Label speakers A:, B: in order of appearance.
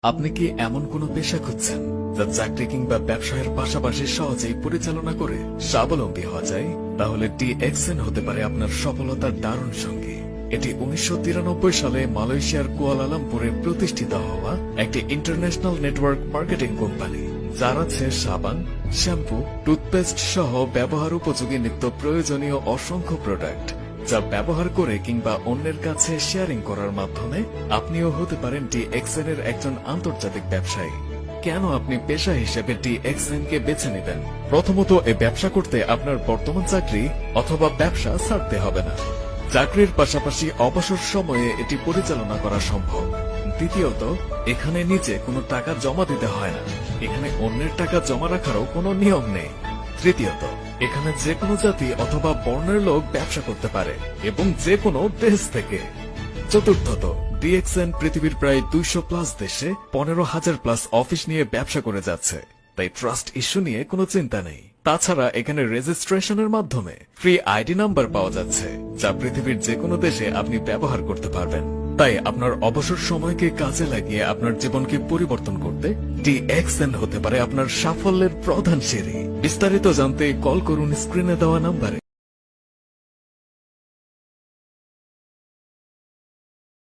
A: আপনি কি এমন কোনো পেশা খুঁজছেন যা চাকরি কিংবা ব্যবসায়ের পাশাপাশি সহজেই পরিচালনা করে স্বাবলম্বী হওয়া যায়? তাহলে DXN হতে পারে আপনার সফলতার দারুণ সঙ্গী। এটি 1993 সালে মালয়েশিয়ার কুয়ালালামপুরে প্রতিষ্ঠিত হওয়া একটি ইন্টারন্যাশনাল নেটওয়ার্ক মার্কেটিং কোম্পানি, যার আছে সাবান, শ্যাম্পু, টুথপেস্ট সহ ব্যবহার উপযোগী নিত্য প্রয়োজনীয় অসংখ্য প্রোডাক্ট, যা ব্যবহার করে কিংবা অন্যের কাছে শেয়ারিং করার মাধ্যমে আপনিও হতে পারেন DXN এর একজন আন্তর্জাতিক ব্যবসায়ী। কেন আপনি পেশা হিসেবে DXN কে বেছে নেবেন? প্রথমত, এই ব্যবসা করতে আপনার বর্তমান চাকরি অথবা ব্যবসা ছাড়তে হবে না। চাকরির পাশাপাশি অবসর সময়ে এটি পরিচালনা করা সম্ভব। দ্বিতীয়ত, এখানে নিচে কোনো টাকা জমা দিতে হয় না। এখানে অন্যের টাকা জমা রাখারও কোনো নিয়ম নেই। তৃতীয়ত, এখানে যে কোনো জাতি অথবা বর্ণের লোক ব্যবসা করতে পারে এবং যে কোনো দেশ থেকে। চতুর্থত, DXN পৃথিবীর প্রায় 200+ দেশে 15,000+ অফিস নিয়ে ব্যবসা করে যাচ্ছে, তাই ট্রাস্ট ইস্যু নিয়ে কোনো চিন্তা নেই। তাছাড়া এখানে রেজিস্ট্রেশনের মাধ্যমে ফ্রি আইডি নাম্বার পাওয়া যাচ্ছে, যা পৃথিবীর যে কোনো দেশে আপনি ব্যবহার করতে পারবেন। তাই আপনার অবসর সময়কে কাজে লাগিয়ে আপনার জীবনকে পরিবর্তন করতে DXN হতে পারে আপনার সাফল্যের প্রধান সিঁড়ি। বিস্তারিত জানতে কল করুন স্ক্রিনে দেওয়া নাম্বারে।